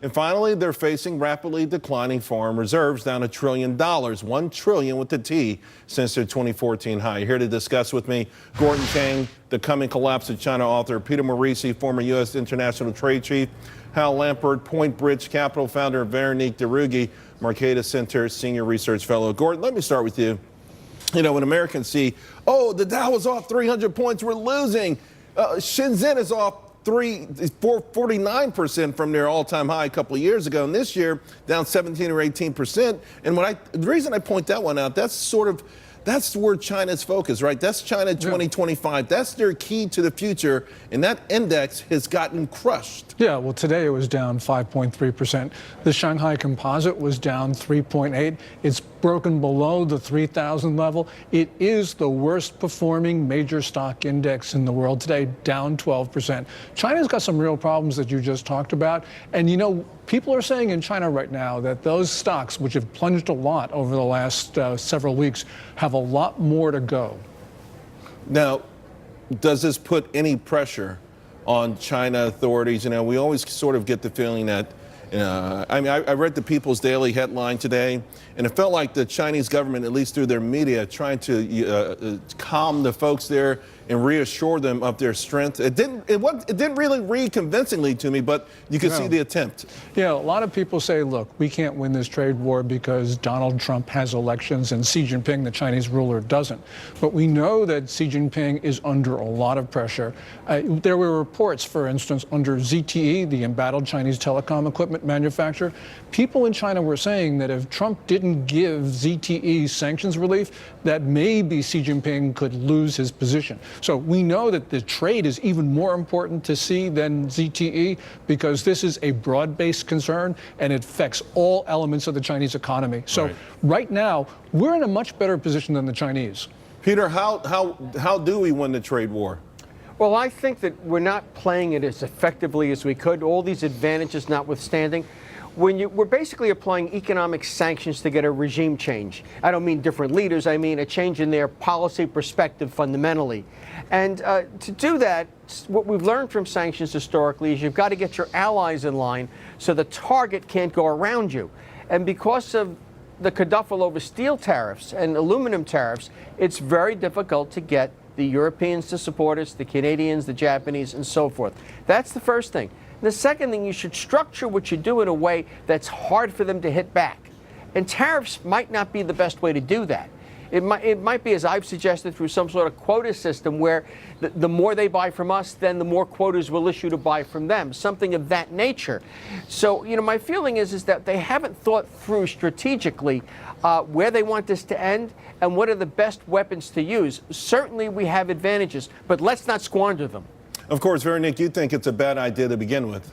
And finally, they're facing rapidly declining foreign reserves, down $1 trillion, $1 trillion with the T, since their 2014 high. Here to discuss with me, Gordon Chang, The Coming Collapse of China author, Peter Morici, former U.S. International Trade Chief, Hal Lambert, Point Bridge Capital founder, Veronique Derugi, Marcatus Center Senior Research Fellow. Gordon, let me start with you. You know, when Americans see, oh, the Dow is off 300 points, we're losing. Shenzhen is off 49% from their all-time high a couple of years ago, and this year down 17 or 18%. And the reason I point that one out, that's where China's focus, right? That's China 2025. That's their key to the future, and that index has gotten crushed. Yeah, well, today it was down 5.3%. The Shanghai Composite was down 3.8. It's broken below the 3,000 level. It is the worst performing major stock index in the world today, down 12%. China's got some real problems that you just talked about. And, you know, people are saying in China right now that those stocks, which have plunged a lot over the last several weeks, have a lot more to go. Now, does this put any pressure on China authorities? You know, we always sort of get the feeling that, I read the People's Daily headline today, and it felt like the Chinese government, at least through their media, trying to calm the folks there and reassure them of their strength. It didn't really read convincingly to me, but you could see the attempt. Yeah, a lot of people say, look, we can't win this trade war because Donald Trump has elections and Xi Jinping, the Chinese ruler, doesn't. But we know that Xi Jinping is under a lot of pressure. There were reports, for instance, under ZTE, the embattled Chinese telecom equipment manufacturer, people in China were saying that if Trump didn't give ZTE sanctions relief, that maybe Xi Jinping could lose his position. So we know that the trade is even more important to Xi than ZTE because this is a broad-based concern and it affects all elements of the Chinese economy. So right now, we're in a much better position than the Chinese. Peter, how do we win the trade war? Well, I think that we're not playing it as effectively as we could, all these advantages notwithstanding. We're basically applying economic sanctions to get a regime change. I don't mean different leaders, I mean a change in their policy perspective fundamentally. And to do that, what we've learned from sanctions historically is you've got to get your allies in line so the target can't go around you. And because of the kerfuffle over steel tariffs and aluminum tariffs, it's very difficult to get the Europeans to support us, the Canadians, the Japanese, and so forth. That's the first thing. The second thing, you should structure what you do in a way that's hard for them to hit back. And tariffs might not be the best way to do that. It might be, as I've suggested, through some sort of quota system where the more they buy from us, then the more quotas we'll issue to buy from them, something of that nature. So, you know, my feeling is that they haven't thought through strategically where they want this to end and what are the best weapons to use. Certainly we have advantages, but let's not squander them. Of course, Veronique, you think it's a bad idea to begin with.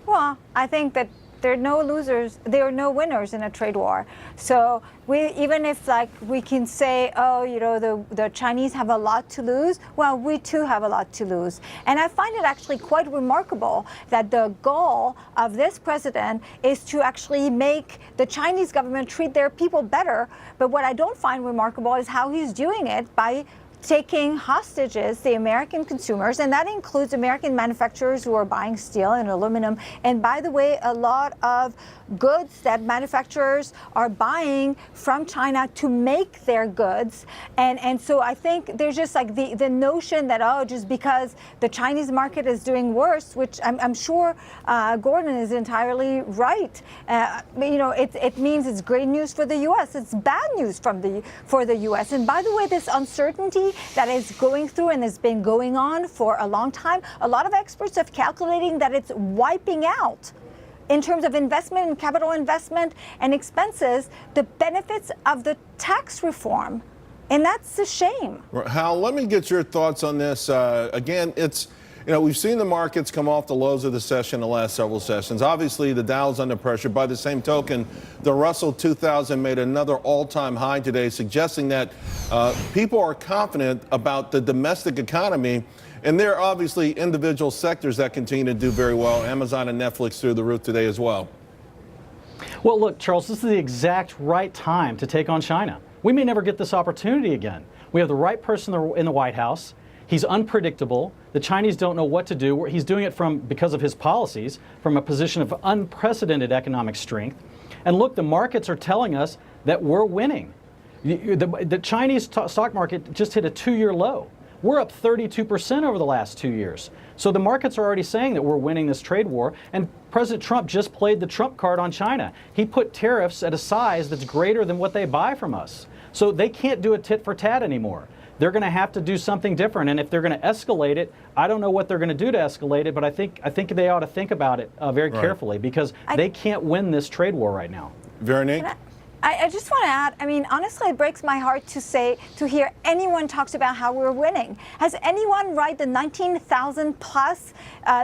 Well, I think that there are no losers, there are no winners in a trade war. So even if we can say, oh, you know, the Chinese have a lot to lose, well, we too have a lot to lose. And I find it actually quite remarkable that the goal of this president is to actually make the Chinese government treat their people better. But what I don't find remarkable is how he's doing it by taking hostages the American consumers, and that includes American manufacturers who are buying steel and aluminum. And by the way, a lot of goods that manufacturers are buying from China to make their goods. And so I think there's just like the notion that, oh, just because the Chinese market is doing worse, which I'm sure Gordon is entirely right. You know, it means it's great news for the U.S. It's bad news for the U.S. And by the way, this uncertainty that is going through and has been going on for a long time, a lot of experts are calculating that it's wiping out, in terms of investment and capital investment and expenses, the benefits of the tax reform. And that's a shame. Hal, let me get your thoughts on this. Again, we've seen the markets come off the lows of the session the last several sessions. Obviously, the Dow's under pressure. By the same token, the Russell 2000 made another all-time high today, suggesting that people are confident about the domestic economy. And there are obviously individual sectors that continue to do very well. Amazon and Netflix through the roof today as well. Well, look, Charles, this is the exact right time to take on China. We may never get this opportunity again. We have the right person in the White House. He's unpredictable. The Chinese don't know what to do. He's doing it because of his policies, from a position of unprecedented economic strength. And look, the markets are telling us that we're winning. The Chinese stock market just hit a 2-year low. We're up 32% over the last 2 years. So the markets are already saying that we're winning this trade war. And President Trump just played the Trump card on China. He put tariffs at a size that's greater than what they buy from us. So they can't do a tit for tat anymore. They're going to have to do something different. And if they're going to escalate it, I don't know what they're going to do to escalate it, but I think they ought to think about it very carefully, because they can't win this trade war right now. Veronique? I just want to add, I mean, honestly, it breaks my heart to hear anyone talks about how we're winning. Has anyone read the 19,000 plus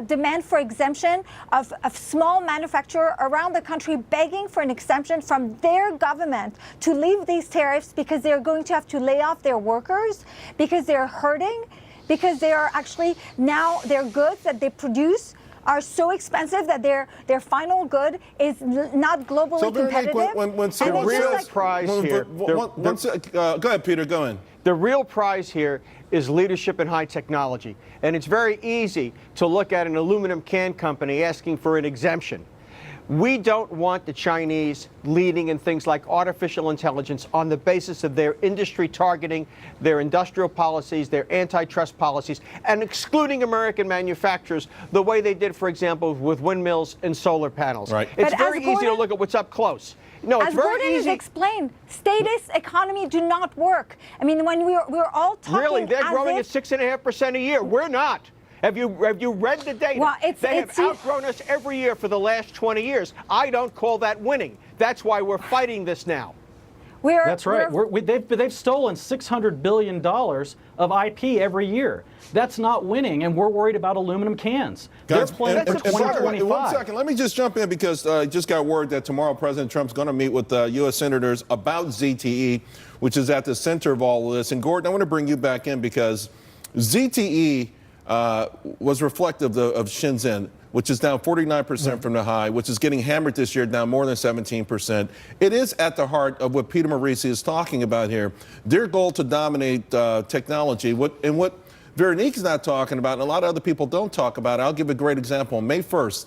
demand for exemption of small manufacturers around the country begging for an exemption from their government to leave these tariffs because they're going to have to lay off their workers, because they're hurting, because they are actually now their goods that they produce are so expensive that their final good is not globally competitive. The real prize here. Go ahead, Peter. Go in. The real prize here is leadership in high technology. And it's very easy to look at an aluminum can company asking for an exemption. We don't want the Chinese leading in things like artificial intelligence on the basis of their industry targeting, their industrial policies, their antitrust policies, and excluding American manufacturers the way they did, for example, with windmills and solar panels. Right. It's very easy to look at what's up close. No, it's as very Gordon easy. has explained, statist economy do not work. I mean, when we're all talking, really, they're growing at 6.5% a year. We're not. Have you read the data? Well, they have outgrown us every year for the last 20 years. I don't call that winning. That's why we're fighting this now. That's right. They've stolen $600 billion of IP every year. That's not winning, and we're worried about aluminum cans. Guys, they're playing for 2025. 1 second, let me just jump in, because I just got word that tomorrow President Trump's going to meet with U.S. senators about ZTE, which is at the center of all of this. And Gordon, I want to bring you back in, because ZTE was reflective of Shenzhen, which is down 49% from the high, which is getting hammered this year, down more than 17%. It is at the heart of what Peter Morici is talking about here. Their goal to dominate technology. What Veronique is not talking about, and a lot of other people don't talk about, I'll give a great example. On May 1st,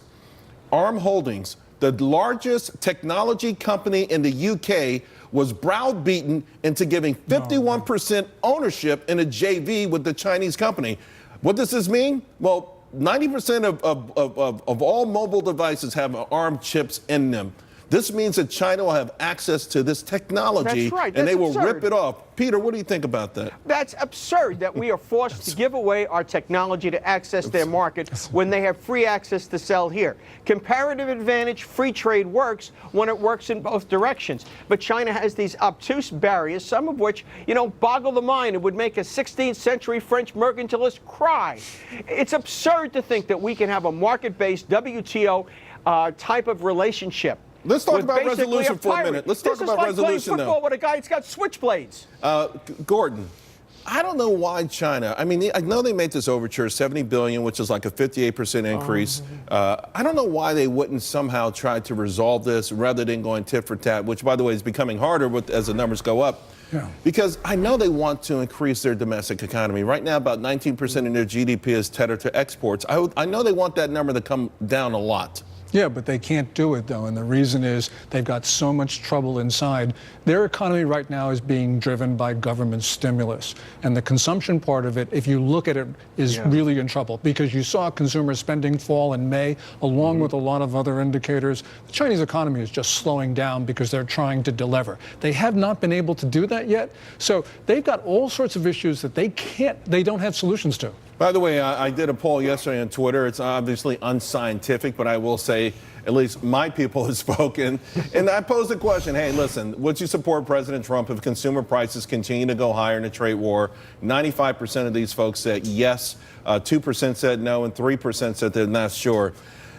ARM Holdings, the largest technology company in the UK, was browbeaten into giving 51% ownership in a JV with the Chinese company. What does this mean? Well, 90% of all mobile devices have ARM chips in them. This means that China will have access to this technology, That's right. and they will absurd. rip it off. Peter, what do you think about that? That's absurd that we are forced to give away our technology to access their market when they have free access to sell here. Comparative advantage, free trade works when it works in both directions. But China has these obtuse barriers, some of which, boggle the mind and would make a 16th century French mercantilist cry. It's absurd to think that we can have a market-based WTO type of relationship. Let's talk about resolution for a minute. Let's talk about resolution now. This is like playing football with a guy that's got switchblades. Gordon, I don't know why China. I mean, I know they made this overture, $70 billion, which is like a 58% increase. I don't know why they wouldn't somehow try to resolve this rather than going tit for tat, which, by the way, is becoming harder as the numbers go up. Yeah. Because I know they want to increase their domestic economy. Right now, about 19% of their GDP is tethered to exports. I know they want that number to come down a lot. Yeah, but they can't do it, though, and the reason is they've got so much trouble inside. Their economy right now is being driven by government stimulus, and the consumption part of it, if you look at it, is really in trouble, because you saw consumer spending fall in May, along with a lot of other indicators. The Chinese economy is just slowing down because they're trying to delever. They have not been able to do that yet, so they've got all sorts of issues that they don't have solutions to. By the way, I did a poll yesterday on Twitter. It's obviously unscientific, but I will say at least my people have spoken. And I posed the question, hey, listen, would you support President Trump if consumer prices continue to go higher in a trade war? 95% of these folks said yes, 2% said no, and 3% said they're not sure.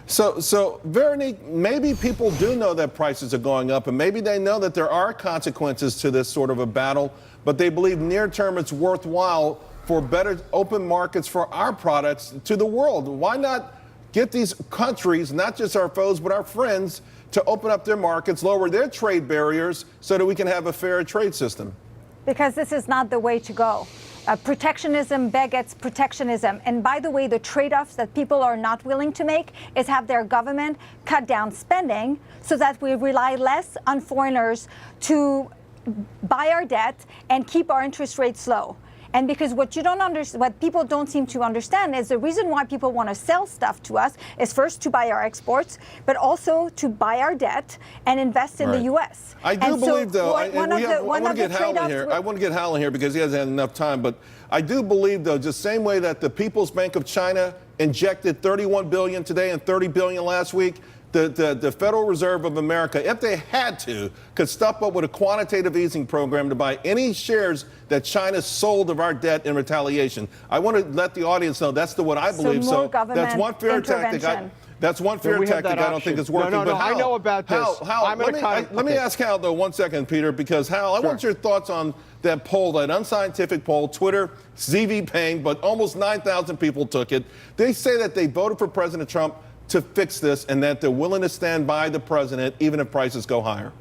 So, Veronique, maybe people do know that prices are going up, and maybe they know that there are consequences to this sort of a battle, but they believe near term it's worthwhile for better open markets for our products to the world. Why not get these countries, not just our foes, but our friends, to open up their markets, lower their trade barriers so that we can have a fair trade system? Because this is not the way to go. protectionism begets protectionism. And by the way, the trade-offs that people are not willing to make is have their government cut down spending so that we rely less on foreigners to buy our debt and keep our interest rates low. And because what people don't seem to understand is the reason why people want to sell stuff to us is first to buy our exports, but also to buy our debt and invest in the U.S. I do believe, though, I want to get Hal in here. I want to get Hal in here because he hasn't had enough time. But I do believe, though, just the same way that the People's Bank of China injected $31 billion today and $30 billion last week, the Federal Reserve of America, if they had to, could step up with a quantitative easing program to buy any shares that China sold of our debt in retaliation. I want to let the audience know that's what I believe. So that's one fair tactic. That's one fair tactic I don't think is working. No, but Hal, I know about this. Hal, let me ask Hal, though, 1 second, Peter, because Hal, I want your thoughts on that poll, that unscientific poll, Twitter, ZV paying, but almost 9,000 people took it. They say that they voted for President Trump to fix this and that they're willing to stand by the president even if prices go higher.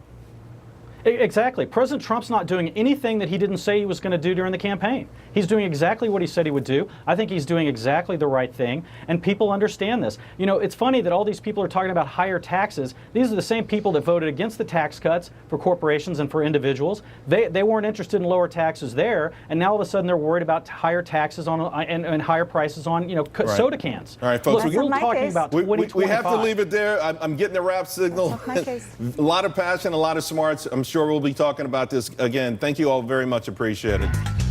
Exactly. President Trump's not doing anything that he didn't say he was going to do during the campaign. He's doing exactly what he said he would do. I think he's doing exactly the right thing, and people understand this. You know, it's funny that all these people are talking about higher taxes. These are the same people that voted against the tax cuts for corporations and for individuals. They weren't interested in lower taxes there, and now all of a sudden they're worried about higher taxes on and higher prices on, soda cans. All right, folks, look, we're talking about 2025. We have to leave it there. I'm getting a wrap signal. A lot of passion, a lot of smarts. I'm sure we'll be talking about this again. Thank you all very much. Appreciate it.